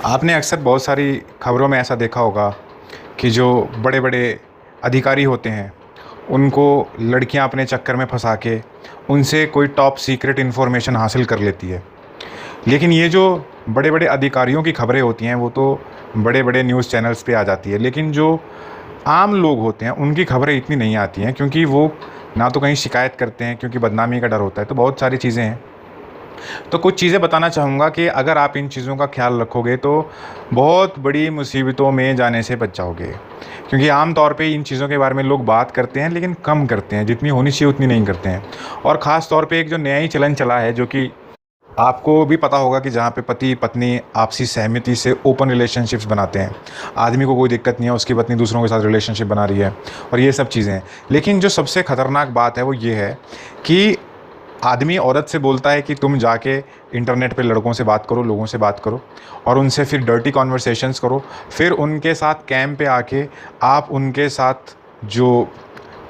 आपने अक्सर बहुत सारी खबरों में ऐसा देखा होगा कि जो बड़े बड़े अधिकारी होते हैं उनको लड़कियां अपने चक्कर में फंसा के उनसे कोई टॉप सीक्रेट इन्फॉर्मेशन हासिल कर लेती है। लेकिन ये जो बड़े बड़े अधिकारियों की खबरें होती हैं वो तो बड़े बड़े न्यूज़ चैनल्स पे आ जाती है, लेकिन जो आम लोग होते हैं उनकी खबरें इतनी नहीं आती हैं, क्योंकि वो ना तो कहीं शिकायत करते हैं क्योंकि बदनामी का डर होता है। तो बहुत सारी चीज़ें हैं। तो कुछ चीज़ें बताना चाहूँगा कि अगर आप इन चीज़ों का ख्याल रखोगे तो बहुत बड़ी मुसीबतों में जाने से बच जाओगे। क्योंकि आम तौर पे इन चीज़ों के बारे में लोग बात करते हैं लेकिन कम करते हैं, जितनी होनी चाहिए उतनी नहीं करते हैं। और ख़ास तौर पे एक जो नया ही चलन चला है, जो कि आपको भी पता होगा, कि जहाँ पे पति पत्नी आपसी सहमति से ओपन रिलेशनशिप्स बनाते हैं। आदमी को कोई दिक्कत नहीं है, उसकी पत्नी दूसरों के साथ रिलेशनशिप बना रही है और ये सब चीज़ें हैं। लेकिन जो सबसे ख़तरनाक बात है वो ये है कि आदमी औरत से बोलता है कि तुम जाके इंटरनेट पे लड़कों से बात करो, लोगों से बात करो और उनसे फिर डर्टी कॉन्वर्सेशंस करो। फिर उनके साथ कैंप पे आके आप उनके साथ जो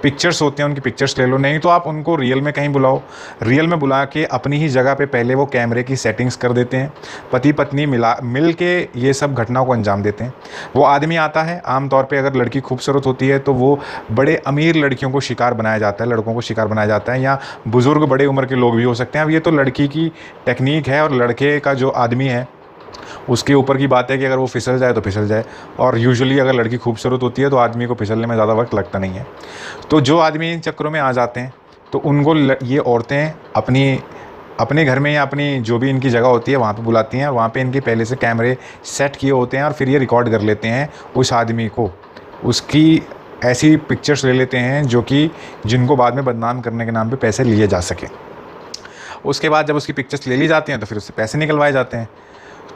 पिक्चर्स होते हैं उनकी पिक्चर्स ले लो, नहीं तो आप उनको रियल में कहीं बुलाओ। रियल में बुला के अपनी ही जगह पे पहले वो कैमरे की सेटिंग्स कर देते हैं। पति पत्नी मिल के ये सब घटनाओं को अंजाम देते हैं। वो आदमी आता है, आमतौर पे अगर लड़की खूबसूरत होती है तो वो बड़े अमीर लड़कियों को शिकार बनाया जाता है, लड़कों को शिकार बनाया जाता है, या बुज़ुर्ग बड़े उम्र के लोग भी हो सकते हैं। अब ये तो लड़की की टेक्निक है, और लड़के का जो आदमी है उसके ऊपर की बात है कि अगर वो फिसल जाए तो फिसल जाए। और यूजुअली अगर लड़की खूबसूरत होती है तो आदमी को फिसलने में ज़्यादा वक्त लगता नहीं है। तो जो आदमी इन चक्करों में आ जाते हैं तो उनको ये औरतें अपने घर में या अपनी जो भी इनकी जगह होती है वहाँ पे बुलाती हैं, और वहाँ पे इनके पहले से कैमरे सेट किए होते हैं और फिर ये रिकॉर्ड कर लेते हैं उस आदमी को, उसकी ऐसी पिक्चर्स ले लेते हैं जो कि जिनको बाद में बदनाम करने के नाम पे पैसे लिए जा सकें। उसके बाद जब उसकी पिक्चर्स ले ली जाती हैं तो फिर उससे पैसे निकलवाए जाते हैं।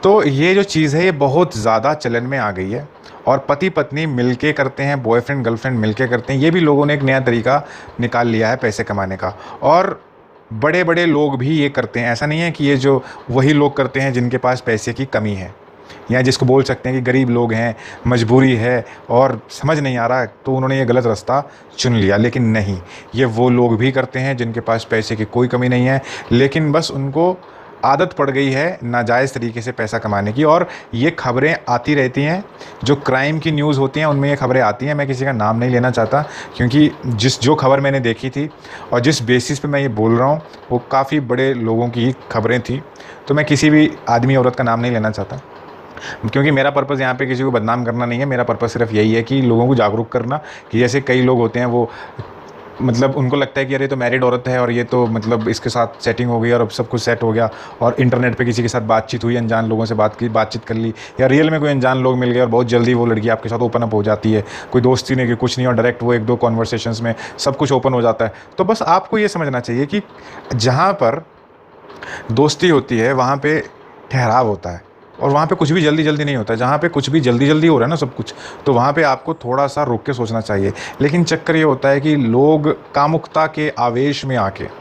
तो ये जो चीज़ है ये बहुत ज़्यादा चलन में आ गई है, और पति पत्नी मिलके करते हैं, बॉयफ्रेंड गर्लफ्रेंड मिलके करते हैं। ये भी लोगों ने एक नया तरीका निकाल लिया है पैसे कमाने का, और बड़े बड़े लोग भी ये करते हैं। ऐसा नहीं है कि ये जो वही लोग करते हैं जिनके पास पैसे की कमी है, या जिसको बोल सकते हैं कि गरीब लोग हैं, मजबूरी है और समझ नहीं आ रहा तो उन्होंने ये गलत रास्ता चुन लिया। लेकिन नहीं, ये वो लोग भी करते हैं जिनके पास पैसे की कोई कमी नहीं है, लेकिन बस उनको आदत पड़ गई है नाजायज़ तरीके से पैसा कमाने की। और ये खबरें आती रहती हैं, जो क्राइम की न्यूज़ होती हैं उनमें ये खबरें आती हैं। मैं किसी का नाम नहीं लेना चाहता, क्योंकि जो खबर मैंने देखी थी और जिस बेसिस पे मैं ये बोल रहा हूँ वो काफ़ी बड़े लोगों की ही खबरें थी। तो मैं किसी भी आदमी औरत का नाम नहीं लेना चाहता, क्योंकि मेरा पर्पज़ यहाँ पे किसी को बदनाम करना नहीं है। मेरा पर्पज़ सिर्फ यही है कि लोगों को जागरूक करना, कि जैसे कई लोग होते हैं वो मतलब उनको लगता है कि अरे तो मैरिड औरत है और ये तो मतलब इसके साथ सेटिंग हो गई और अब सब कुछ सेट हो गया, और इंटरनेट पे किसी के साथ बातचीत हुई, अनजान लोगों से बातचीत कर ली, या रियल में कोई अनजान लोग मिल गए और बहुत जल्दी वो लड़की आपके साथ ओपन अप हो जाती है। कोई दोस्ती नहीं कि कुछ नहीं, और डायरेक्ट वो एक दो कॉन्वर्सेशंस में सब कुछ ओपन हो जाता है। तो बस आपको ये समझना चाहिए कि जहाँ पर दोस्ती होती है वहाँ पे ठहराव होता है, और वहाँ पे कुछ भी जल्दी जल्दी नहीं होता है। जहाँ पे कुछ भी जल्दी जल्दी हो रहा है ना सब कुछ, तो वहाँ पे आपको थोड़ा सा रुक के सोचना चाहिए। लेकिन चक्कर ये होता है कि लोग कामुकता के आवेश में आके,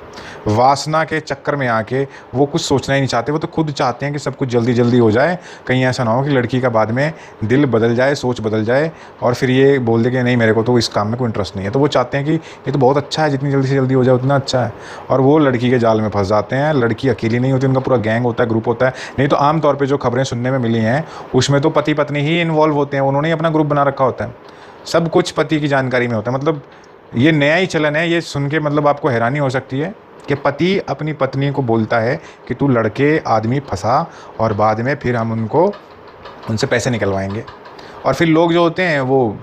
वासना के चक्कर में आके वो कुछ सोचना ही नहीं चाहते। वो तो खुद चाहते हैं कि सब कुछ जल्दी जल्दी हो जाए, कहीं ऐसा ना हो कि लड़की का बाद में दिल बदल जाए, सोच बदल जाए और फिर ये बोल दे कि नहीं मेरे को तो इस काम में कोई इंटरेस्ट नहीं है। तो वो चाहते हैं कि ये तो बहुत अच्छा है, जितनी जल्दी से जल्दी हो जाए उतना अच्छा है, और वो लड़की के जाल में फंस जाते हैं। लड़की अकेली नहीं होती, उनका पूरा गैंग होता है, ग्रुप होता है। नहीं तो आमतौर पर जो खबरें सुनने में मिली हैं उसमें तो पति पत्नी ही इन्वॉल्व होते हैं, उन्होंने ही अपना ग्रुप बना रखा होता है, सब कुछ पति की जानकारी में होता है। मतलब ये नया ही चलन है। ये सुन के मतलब आपको हैरानी हो सकती है कि पति अपनी पत्नी को बोलता है कि तू लड़के आदमी फंसा और बाद में फिर हम उनसे पैसे निकलवाएंगे। और फिर लोग जो होते हैं वो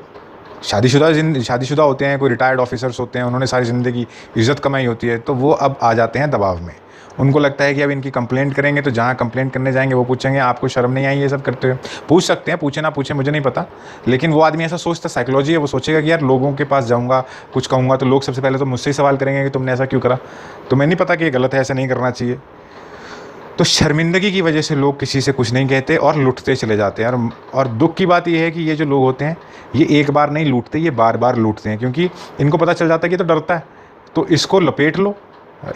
शादीशुदा होते हैं, कोई रिटायर्ड ऑफिसर्स होते हैं, उन्होंने सारी ज़िंदगी इज़्ज़त कमाई होती है, तो वो अब आ जाते हैं दबाव में। उनको लगता है कि अब इनकी कंप्लेंट करेंगे तो जहाँ कंप्लेंट करने जाएंगे वो पूछेंगे आपको शर्म नहीं आई ये सब करते हुए। पूछ सकते हैं, पूछे ना पूछे मुझे नहीं पता, लेकिन वो आदमी ऐसा सोचता, साइकोलॉजी है। वो सोचेगा कि यार लोगों के पास जाऊँगा, कुछ कहूँगा तो लोग सबसे पहले तो मुझसे ही सवाल करेंगे कि तुमने ऐसा क्यों करा। तो मैं नहीं पता कि ये गलत है, ऐसा नहीं करना चाहिए। तो शर्मिंदगी की वजह से लोग किसी से कुछ नहीं कहते और लूटते चले जाते हैं। और दुख की बात यह है कि ये जो लोग होते हैं ये एक बार नहीं लूटते, ये बार बार लूटते हैं, क्योंकि इनको पता चल जाता है कि तो डरता है, तो इसको लपेट लो।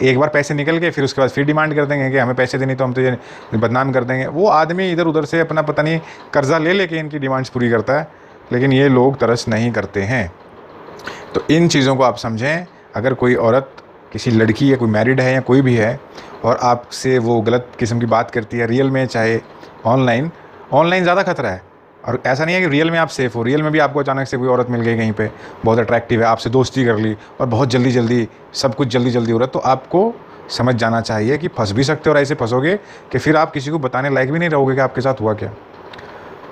एक बार पैसे निकल गए फिर उसके बाद फिर डिमांड कर देंगे कि हमें पैसे देनी, तो हम तो ये बदनाम कर देंगे। वो आदमी इधर उधर से अपना पता नहीं कर्जा ले लेके इनकी डिमांड्स पूरी करता है, लेकिन ये लोग तरस नहीं करते हैं। तो इन चीज़ों को आप समझें। अगर कोई औरत, किसी लड़की या कोई मैरिड है या कोई भी है और आपसे वो गलत किस्म की बात करती है रियल में चाहे ऑनलाइन, ऑनलाइन ज़्यादा खतरा है। और ऐसा नहीं है कि रियल में आप सेफ़ हो, रियल में भी आपको अचानक से कोई औरत मिल गई कहीं पे, बहुत अट्रैक्टिव है, आपसे दोस्ती कर ली और बहुत जल्दी-जल्दी सब कुछ जल्दी-जल्दी हो रहा है, तो आपको समझ जाना चाहिए कि फँस भी सकते हो और ऐसे फँसोगे कि फिर आप किसी को बताने लायक भी नहीं रहोगे कि आपके साथ हुआ क्या।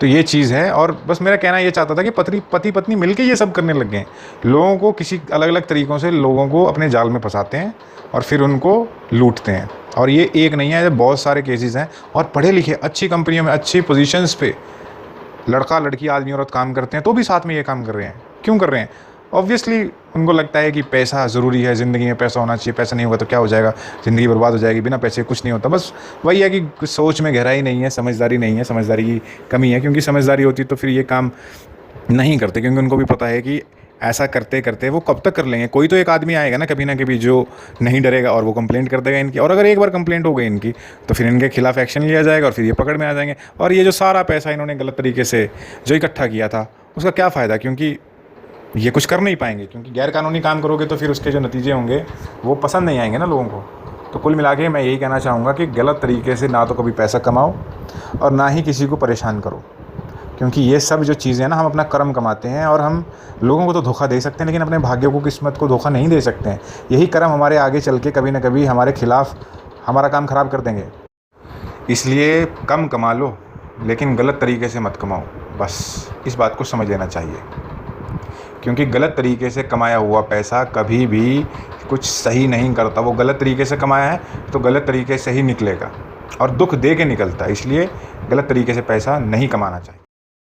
तो ये चीज़ है। और बस मेरा कहना ये चाहता था कि पति पत्नी मिलके ये सब करने लग गए हैं। लोगों को किसी अलग-अलग तरीक़ों से लोगों को अपने जाल में फँसाते हैं और फिर उनको लूटते हैं। और ये एक नहीं है, ये बहुत सारे केसेज़ हैं। और पढ़े लिखे अच्छी कंपनियों में अच्छी पोजीशंस पे लड़का लड़की आदमी औरत काम करते हैं तो भी साथ में ये काम कर रहे हैं। क्यों कर रहे हैं? ऑब्वियसली उनको लगता है कि पैसा ज़रूरी है, ज़िंदगी में पैसा होना चाहिए, पैसा नहीं होगा तो क्या हो जाएगा, ज़िंदगी बर्बाद हो जाएगी, बिना पैसे कुछ नहीं होता। बस वही है कि कुछ सोच में गहराई नहीं है, समझदारी नहीं है, समझदारी की कमी है। क्योंकि समझदारी होती तो फिर ये काम नहीं करते, क्योंकि उनको भी पता है कि ऐसा करते-करते वो कब तक कर लेंगे। कोई तो एक आदमी आएगा ना कभी कभी जो नहीं डरेगा और वो कंप्लेंट कर देगा इनकी। और अगर एक बार कंप्लेंट हो गई इनकी तो फिर इनके खिलाफ़ एक्शन लिया जाएगा और फिर ये पकड़ में आ जाएंगे। और ये जो सारा पैसा इन्होंने गलत तरीके से जो इकट्ठा किया था उसका क्या फ़ायदा, क्योंकि ये कुछ कर नहीं पाएंगे। क्योंकि गैर कानूनी काम करोगे तो फिर उसके जो नतीजे होंगे वो पसंद नहीं आएंगे ना लोगों को। तो कुल मिला के मैं यही कहना चाहूँगा कि गलत तरीके से ना तो कभी पैसा कमाओ और ना ही किसी को परेशान करो। क्योंकि ये सब जो चीज़ें हैं ना, हम अपना कर्म कमाते हैं और हम लोगों को तो धोखा दे सकते हैं लेकिन अपने भाग्य को, किस्मत को धोखा नहीं दे सकते हैं। यही कर्म हमारे आगे चल के कभी ना कभी हमारे खिलाफ़ हमारा काम ख़राब कर देंगे। इसलिए कम कमा लो लेकिन गलत तरीके से मत कमाओ, बस इस बात को समझ लेना चाहिए। क्योंकि गलत तरीके से कमाया हुआ पैसा कभी भी कुछ सही नहीं करता। वो गलत तरीके से कमाया है तो गलत तरीके से ही निकलेगा और दुख दे के निकलता है। इसलिए गलत तरीके से पैसा नहीं कमाना चाहिए।